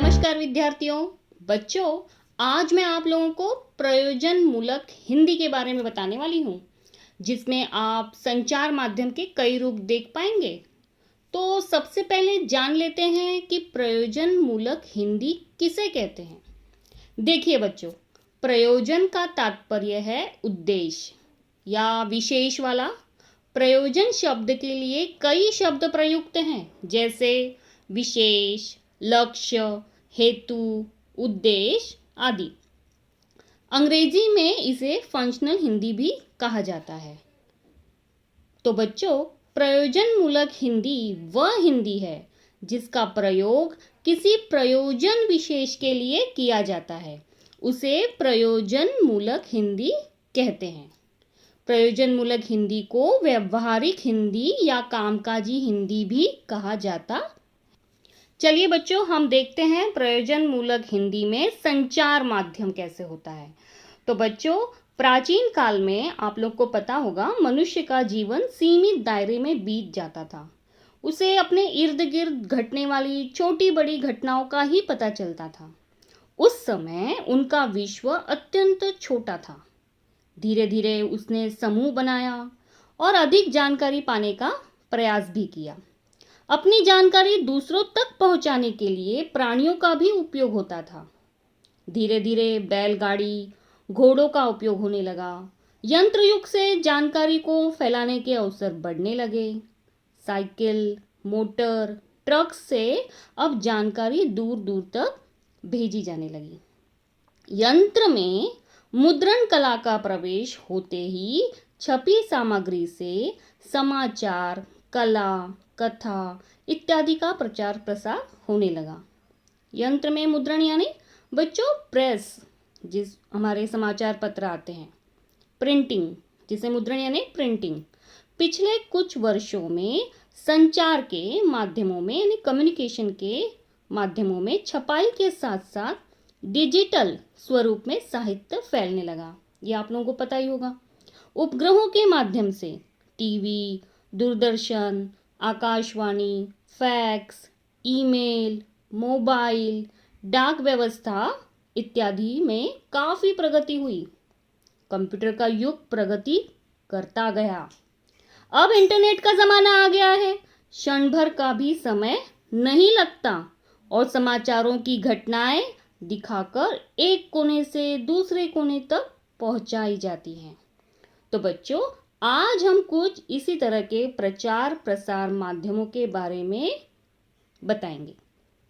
नमस्कार विद्यार्थियों, बच्चों। आज मैं आप लोगों को प्रयोजन मूलक हिंदी के बारे में बताने वाली हूँ, जिसमें आप संचार माध्यम के कई रूप देख पाएंगे। तो सबसे पहले जान लेते हैं कि प्रयोजन मूलक हिंदी किसे कहते हैं। देखिए बच्चों, प्रयोजन का तात्पर्य है उद्देश्य या विशेष वाला। प्रयोजन शब्द के लिए कई शब्द प्रयुक्त हैं, जैसे विशेष, लक्ष्य, हेतु, उद्देश्य आदि। अंग्रेजी में इसे फंक्शनल हिंदी भी कहा जाता है। तो बच्चों, प्रयोजन मूलक हिंदी वह हिंदी है जिसका प्रयोग किसी प्रयोजन विशेष के लिए किया जाता है, उसे प्रयोजन मूलक हिंदी कहते हैं। प्रयोजन मूलक हिंदी को व्यवहारिक हिंदी या कामकाजी हिंदी भी कहा जाता। चलिए बच्चों, हम देखते हैं प्रयोजन मूलक हिंदी में संचार माध्यम कैसे होता है। तो बच्चों, प्राचीन काल में आप लोग को पता होगा, मनुष्य का जीवन सीमित दायरे में बीत जाता था। उसे अपने इर्द गिर्द घटने वाली छोटी बड़ी घटनाओं का ही पता चलता था। उस समय उनका विश्व अत्यंत छोटा था। धीरे धीरे उसने समूह बनाया और अधिक जानकारी पाने का प्रयास भी किया। अपनी जानकारी दूसरों तक पहुंचाने के लिए प्राणियों का भी उपयोग होता था। धीरे धीरे बैलगाड़ी, घोड़ों का उपयोग होने लगा। यंत्र युग से जानकारी को फैलाने के अवसर बढ़ने लगे। साइकिल, मोटर, ट्रक से अब जानकारी दूर दूर तक भेजी जाने लगी। यंत्र में मुद्रण कला का प्रवेश होते ही छपी सामग्री से समाचार, कला, कथा इत्यादि का प्रचार प्रसार होने लगा। यंत्र में मुद्रण यानी बच्चों प्रेस, जिस हमारे समाचार पत्र आते हैं। प्रिंटिंग, जिसे मुद्रण यानी प्रिंटिंग। पिछले कुछ वर्षों में संचार के माध्यमों में यानी कम्युनिकेशन के माध्यमों में छपाई के साथ साथ डिजिटल स्वरूप में साहित्य फैलने लगा। ये आप लोगों को पता ही होगा। उपग्रहों के माध्यम से TV, Doordarshan, Akashvani, fax, email, mobile, डाक व्यवस्था इत्यादि में काफ़ी प्रगति हुई। कंप्यूटर का युग प्रगति करता गया। अब इंटरनेट का ज़माना आ गया है। क्षण भर का भी समय नहीं लगता और समाचारों की घटनाएं दिखाकर एक कोने से दूसरे कोने तक पहुंचाई जाती हैं। तो बच्चों, आज हम कुछ इसी तरह के प्रचार प्रसार माध्यमों के बारे में बताएंगे।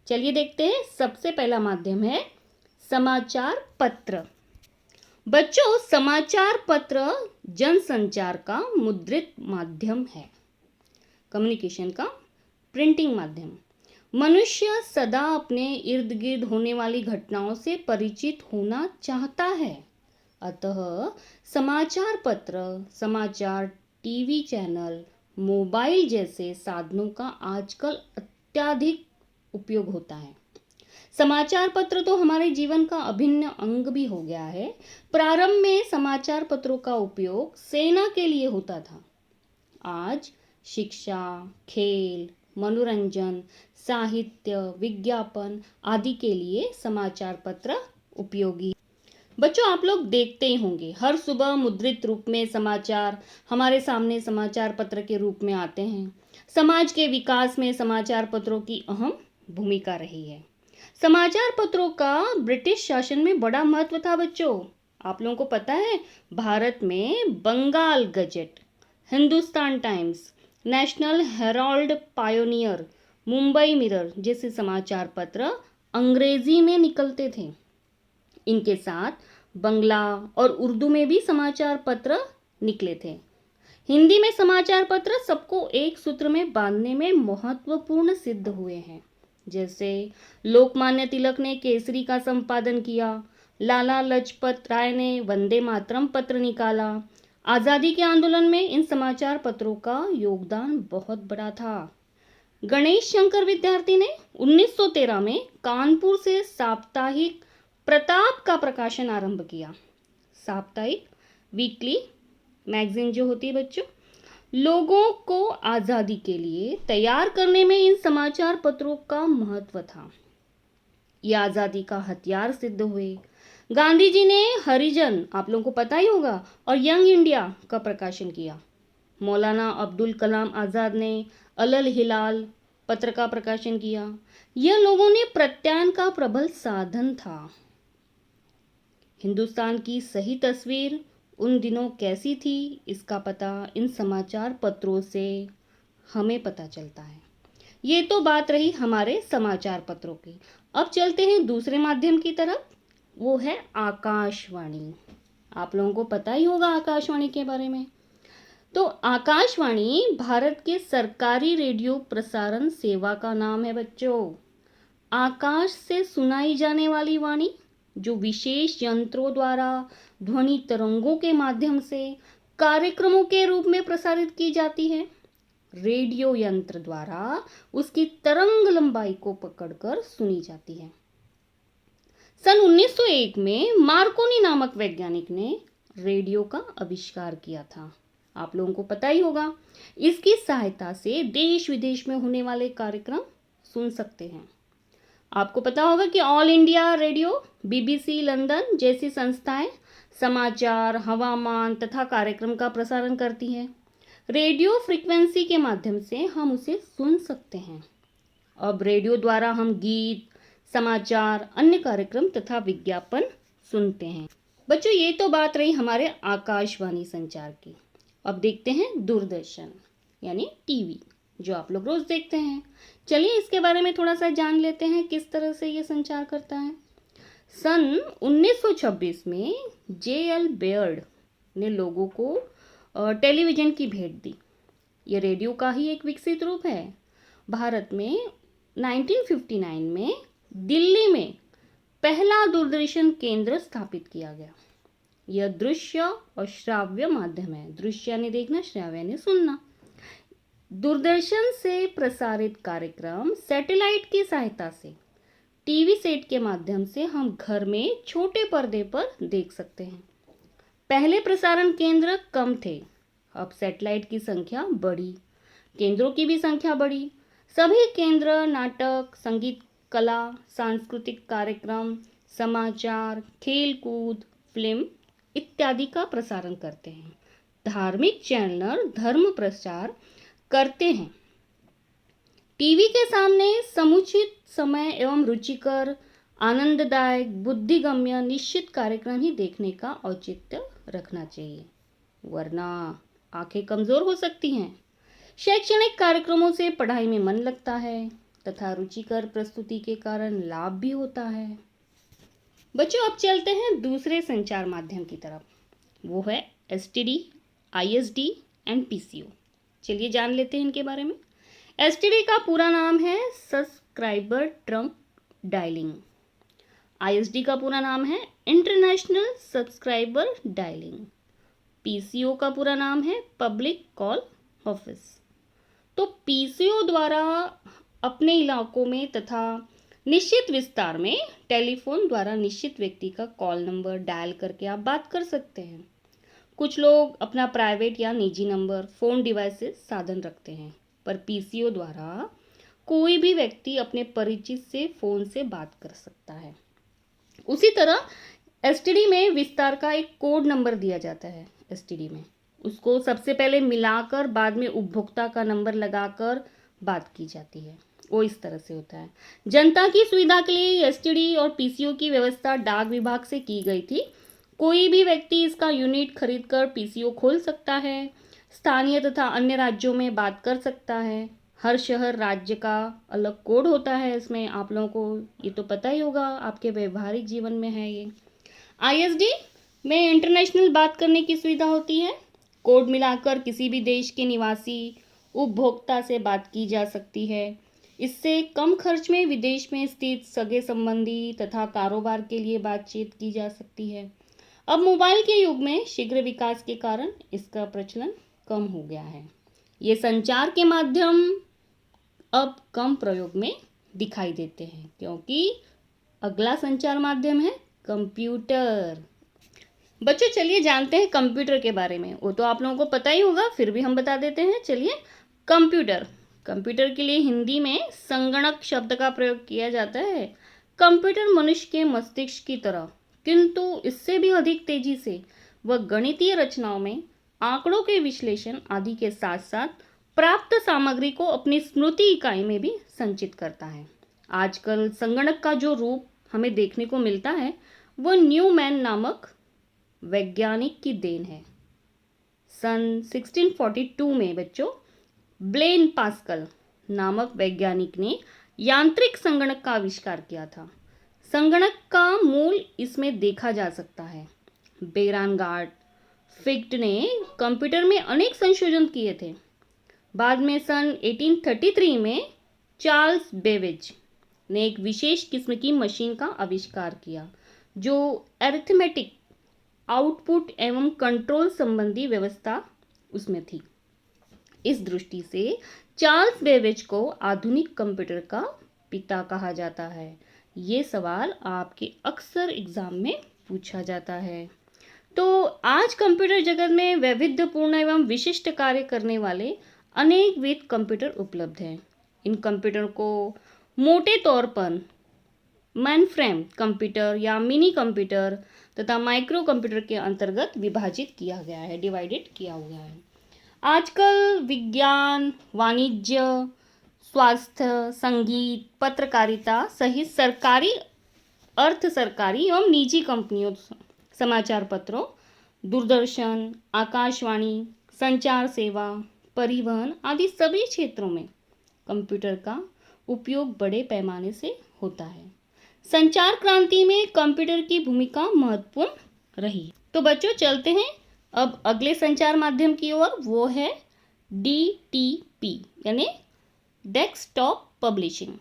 चलिए देखते हैं। सबसे पहला माध्यम है समाचार पत्र। बच्चों, समाचार पत्र जनसंचार का मुद्रित माध्यम है, कम्युनिकेशन का प्रिंटिंग माध्यम। मनुष्य सदा अपने इर्द गिर्द होने वाली घटनाओं से परिचित होना चाहता है। अतः समाचार पत्र, समाचार टीवी चैनल, मोबाइल जैसे साधनों का आजकल अत्यधिक उपयोग होता है। समाचार पत्र तो हमारे जीवन का अभिन्न अंग भी हो गया है। प्रारंभ में समाचार पत्रों का उपयोग सेना के लिए होता था। आज शिक्षा, खेल, मनोरंजन, साहित्य, विज्ञापन आदि के लिए समाचार पत्र उपयोगी। बच्चों, आप लोग देखते ही होंगे, हर सुबह मुद्रित रूप में समाचार हमारे सामने समाचार पत्र के रूप में आते हैं। समाज के विकास में समाचार पत्रों की अहम भूमिका रही है। समाचार पत्रों का ब्रिटिश शासन में बड़ा महत्व था। बच्चों, आप लोगों को पता है, भारत में Bengal gazette, Hindustan Times, National Herald, Pioneer, Mumbai Mirror जैसे समाचार पत्र अंग्रेजी में निकलते थे। इनके साथ बंगला और उर्दू में भी समाचार पत्र निकले थे। हिंदी में समाचार पत्र सबको एक सूत्र में बांधने में महत्वपूर्ण सिद्ध हुए हैं। जैसे लोकमान्य तिलक ने केसरी का संपादन किया, लाला लाजपत राय ने वंदे मातरम पत्र निकाला। आज़ादी के आंदोलन में इन समाचार पत्रों का योगदान बहुत बड़ा था। गणेश शंकर विद्यार्थी ने 1913 में कानपुर से साप्ताहिक प्रताप का प्रकाशन आरंभ किया। साप्ताहिक, वीकली मैगजीन जो होती है बच्चों, लोगों को आज़ादी के लिए तैयार करने में इन समाचार पत्रों का महत्व था। ये आज़ादी का हथियार सिद्ध हुए। गांधी जी ने हरिजन, आप लोगों को पता ही होगा, और यंग इंडिया का प्रकाशन किया। मौलाना अब्दुल कलाम आज़ाद ने अलल हिलाल पत्र का प्रकाशन किया। यह लोगों ने प्रत्यायन का प्रबल साधन था। हिंदुस्तान की सही तस्वीर उन दिनों कैसी थी, इसका पता इन समाचार पत्रों से हमें पता चलता है। ये तो बात रही हमारे समाचार पत्रों की। अब चलते हैं दूसरे माध्यम की तरफ, वो है आकाशवाणी। आप लोगों को पता ही होगा आकाशवाणी के बारे में। तो आकाशवाणी भारत के सरकारी रेडियो प्रसारण सेवा का नाम है बच्चों। आकाश से सुनाई जाने वाली वाणी जो विशेष यंत्रों द्वारा ध्वनि तरंगों के माध्यम से कार्यक्रमों के रूप में प्रसारित की जाती है। रेडियो यंत्र द्वारा उसकी तरंग लंबाई को पकड़कर सुनी जाती है। सन 1901 में मार्कोनी नामक वैज्ञानिक ने रेडियो का आविष्कार किया था। आप लोगों को पता ही होगा। इसकी सहायता से देश विदेश में होने वाले कार्यक्रम सुन सकते हैं। आपको पता होगा कि all India radio, BBC London जैसी संस्थाएं समाचार, हवामान तथा कार्यक्रम का प्रसारण करती हैं। रेडियो फ्रीक्वेंसी के माध्यम से हम उसे सुन सकते हैं। अब रेडियो द्वारा हम गीत, समाचार, अन्य कार्यक्रम तथा विज्ञापन सुनते हैं। बच्चों, ये तो बात रही हमारे आकाशवाणी संचार की। अब देखते हैं दूरदर्शन यानी टीवी, जो आप लोग रोज देखते हैं। चलिए इसके बारे में थोड़ा सा जान लेते हैं किस तरह से ये संचार करता है। सन 1926 में J.L. बेयर्ड ने लोगों को टेलीविज़न की भेंट दी। ये रेडियो का ही एक विकसित रूप है। भारत में 1959 में दिल्ली में पहला दूरदर्शन केंद्र स्थापित किया गया। यह दृश्य और श्राव्य माध्यम है। दृश्य यानी देखना, श्राव्य यानी सुनना। दूरदर्शन से प्रसारित कार्यक्रम सैटेलाइट की सहायता से टीवी सेट के माध्यम से हम घर में छोटे पर्दे पर देख सकते हैं। पहले प्रसारण केंद्र कम थे, अब सैटेलाइट की संख्या बढ़ी, केंद्रों की भी संख्या बढ़ी। सभी केंद्र नाटक, संगीत, कला, सांस्कृतिक कार्यक्रम, समाचार, खेलकूद, फिल्म इत्यादि का प्रसारण करते हैं। धार्मिक चैनल धर्म प्रचार करते हैं। टीवी के सामने समुचित समय एवं रुचिकर, आनंददायक, बुद्धिगम्य निश्चित कार्यक्रम ही देखने का औचित्य रखना चाहिए, वरना आंखें कमजोर हो सकती हैं। शैक्षणिक कार्यक्रमों से पढ़ाई में मन लगता है तथा रुचिकर प्रस्तुति के कारण लाभ भी होता है। बच्चों, अब चलते हैं दूसरे संचार माध्यम की तरफ, वो है STD, ISD एंड PCO। चलिए जान लेते हैं इनके बारे में। STD का पूरा नाम है सब्सक्राइबर ट्रंक डायलिंग। ISD का पूरा नाम है इंटरनेशनल सब्सक्राइबर डायलिंग। PCO का पूरा नाम है पब्लिक कॉल ऑफिस। तो PCO द्वारा अपने इलाकों में तथा निश्चित विस्तार में टेलीफोन द्वारा निश्चित व्यक्ति का कॉल नंबर डायल करके आप बात कर सकते हैं। कुछ लोग अपना प्राइवेट या निजी नंबर, फ़ोन डिवाइसेस साधन रखते हैं, पर PCO द्वारा कोई भी व्यक्ति अपने परिचित से फ़ोन से बात कर सकता है। उसी तरह STD में विस्तार का एक कोड नंबर दिया जाता है। STD में उसको सबसे पहले मिलाकर बाद में उपभोक्ता का नंबर लगाकर बात की जाती है। वो इस तरह से होता है। जनता की सुविधा के लिए STD और PCO की व्यवस्था डाक विभाग से की गई थी। कोई भी व्यक्ति इसका यूनिट खरीदकर PCO खोल सकता है। स्थानीय तथा अन्य राज्यों में बात कर सकता है। हर शहर राज्य का अलग कोड होता है। इसमें आप लोगों को ये तो पता ही होगा, आपके व्यवहारिक जीवन में है ये। ISD में इंटरनेशनल बात करने की सुविधा होती है। कोड मिलाकर किसी भी देश के निवासी उपभोक्ता से बात की जा सकती है। इससे कम खर्च में विदेश में स्थित सगे संबंधी तथा कारोबार के लिए बातचीत की जा सकती है। अब मोबाइल के युग में शीघ्र विकास के कारण इसका प्रचलन कम हो गया है। ये संचार के माध्यम अब कम प्रयोग में दिखाई देते हैं, क्योंकि अगला संचार माध्यम है कंप्यूटर। बच्चों, चलिए जानते हैं कंप्यूटर के बारे में। वो तो आप लोगों को पता ही होगा, फिर भी हम बता देते हैं। चलिए, कंप्यूटर के लिए हिंदी में संगणक शब्द का प्रयोग किया जाता है। कंप्यूटर मनुष्य के मस्तिष्क की तरह, किंतु इससे भी अधिक तेजी से वह गणितीय रचनाओं में आंकड़ों के विश्लेषण आदि के साथ साथ प्राप्त सामग्री को अपनी स्मृति इकाई में भी संचित करता है। आजकल संगणक का जो रूप हमें देखने को मिलता है वह न्यूमैन नामक वैज्ञानिक की देन है। सन 1642 में बच्चों ब्लेन पास्कल नामक वैज्ञानिक ने यांत्रिक संगणक का आविष्कार किया था। संगणक का मूल इसमें देखा जा सकता है। बेरानगार्ड फिक्ट ने कंप्यूटर में अनेक संशोधन किए थे। बाद में सन 1833 में चार्ल्स बेबेज ने एक विशेष किस्म की मशीन का आविष्कार किया जो अरिथमेटिक आउटपुट एवं कंट्रोल संबंधी व्यवस्था उसमें थी। इस दृष्टि से चार्ल्स बेबेज को आधुनिक कंप्यूटर का पिता कहा जाता है। ये सवाल आपके अक्सर एग्जाम में पूछा जाता है। तो आज कंप्यूटर जगत में वैविध्यपूर्ण एवं विशिष्ट कार्य करने वाले अनेकविध कंप्यूटर उपलब्ध हैं। इन कंप्यूटर को मोटे तौर पर मेनफ्रेम कंप्यूटर या मिनी कंप्यूटर तथा माइक्रो कंप्यूटर के अंतर्गत विभाजित किया गया है, डिवाइडेड किया हुआ है। आजकल विज्ञान, वाणिज्य, स्वास्थ्य, संगीत, पत्रकारिता सहित सरकारी, अर्ध सरकारी एवं निजी कंपनियों, समाचार पत्रों, दूरदर्शन, आकाशवाणी, संचार सेवा, परिवहन आदि सभी क्षेत्रों में कंप्यूटर का उपयोग बड़े पैमाने से होता है। संचार क्रांति में कंप्यूटर की भूमिका महत्वपूर्ण रही। तो बच्चों चलते हैं अब अगले संचार माध्यम की ओर, वो है DTP यानी डेस्कटॉप पब्लिशिंग।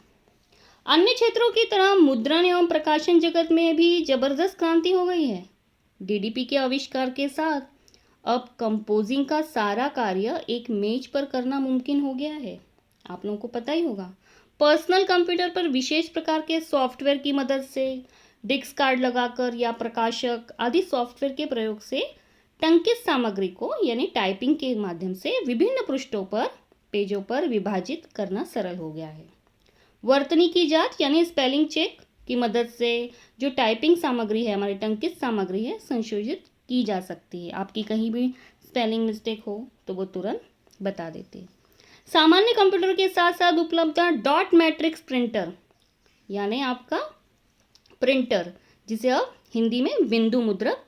अन्य क्षेत्रों की तरह मुद्रण एवं प्रकाशन जगत में भी जबरदस्त क्रांति हो गई है। DTP के आविष्कार के साथ अब कंपोजिंग का सारा कार्य एक मेज पर करना मुमकिन हो गया है। आप लोगों को पता ही होगा, पर्सनल कंप्यूटर पर विशेष प्रकार के सॉफ्टवेयर की मदद से, डिस्क कार्ड लगाकर या प्रकाशक आदि सॉफ्टवेयर के प्रयोग से टंकित सामग्री को यानी टाइपिंग के माध्यम से विभिन्न पृष्ठों पर, पेजों पर विभाजित करना सरल हो गया है। वर्तनी की जांच यानी स्पेलिंग चेक की मदद से जो टाइपिंग सामग्री है, हमारी टंकित सामग्री है, संशोधित की जा सकती है। आपकी कहीं भी स्पेलिंग मिस्टेक हो तो वो तुरंत बता देते हैं। सामान्य कंप्यूटर के साथ साथ उपलब्ध है डॉट मैट्रिक्स प्रिंटर यानी आपका प्रिंटर, जिसे अब हिंदी में बिंदु मुद्रक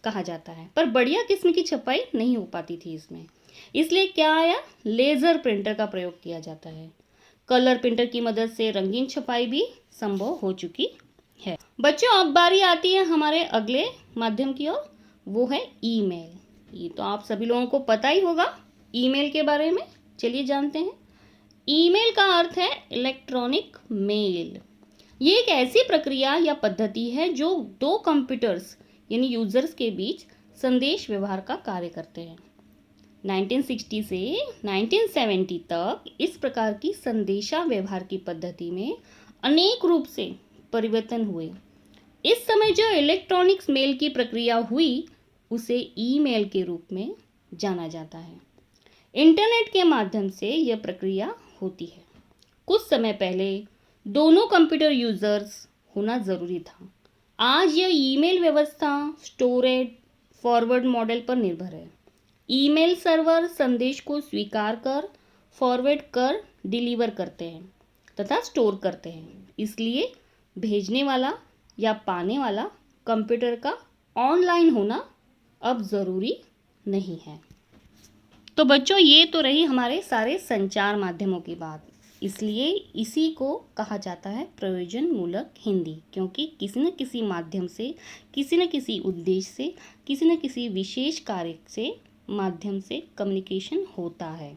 कहा जाता है। पर बढ़िया किस्म की छपाई नहीं हो पाती थी इसमें, इसलिए क्या आया, लेजर प्रिंटर का प्रयोग किया जाता है। कलर प्रिंटर की मदद से रंगीन छपाई भी संभव हो चुकी है। बच्चों अब बारी आती है हमारे अगले माध्यम की ओर, वो है ईमेल। ये तो आप सभी लोगों को पता ही होगा ईमेल के बारे में। चलिए जानते हैं। ईमेल का अर्थ है इलेक्ट्रॉनिक मेल। ये एक ऐसी प्रक्रिया या पद्धति है जो दो कंप्यूटर्स यानी यूजर्स के बीच संदेश व्यवहार का कार्य करते हैं। 1960 से 1970 तक इस प्रकार की संदेशा व्यवहार की पद्धति में अनेक रूप से परिवर्तन हुए। इस समय जो इलेक्ट्रॉनिक्स मेल की प्रक्रिया हुई उसे ईमेल के रूप में जाना जाता है। इंटरनेट के माध्यम से यह प्रक्रिया होती है। कुछ समय पहले दोनों कंप्यूटर यूजर्स होना ज़रूरी था। आज यह ईमेल व्यवस्था स्टोरेज फॉरवर्ड मॉडल पर निर्भर है। ईमेल सर्वर संदेश को स्वीकार कर, फॉरवर्ड कर, डिलीवर करते हैं तथा स्टोर करते हैं। इसलिए भेजने वाला या पाने वाला कंप्यूटर का ऑनलाइन होना अब ज़रूरी नहीं है। तो बच्चों ये तो रही हमारे सारे संचार माध्यमों की बात। इसलिए इसी को कहा जाता है प्रयोजन मूलक हिंदी, क्योंकि किसी न किसी माध्यम से, किसी न किसी उद्देश्य से, किसी न किसी विशेष कार्य से माध्यम से कम्युनिकेशन होता है।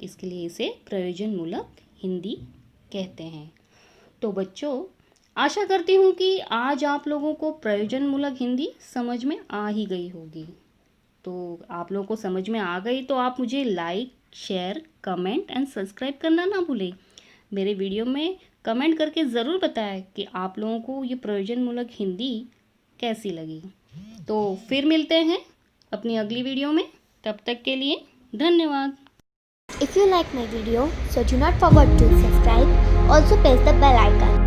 इसके लिए इसे प्रयोजन मूलक हिंदी कहते हैं। तो बच्चों आशा करती हूँ कि आज आप लोगों को प्रयोजन मूलक हिंदी समझ में आ ही गई होगी। तो आप लोगों को समझ में आ गई तो आप मुझे like, share, comment and subscribe करना ना भूलें। मेरे वीडियो में कमेंट करके ज़रूर बताएं कि आप लोगों को ये प्रयोजन मूलक हिंदी कैसी लगी। तो फिर मिलते हैं अपनी अगली वीडियो में, तब तक के लिए धन्यवाद। If you like my video, so do not forget to subscribe. Also press the bell icon.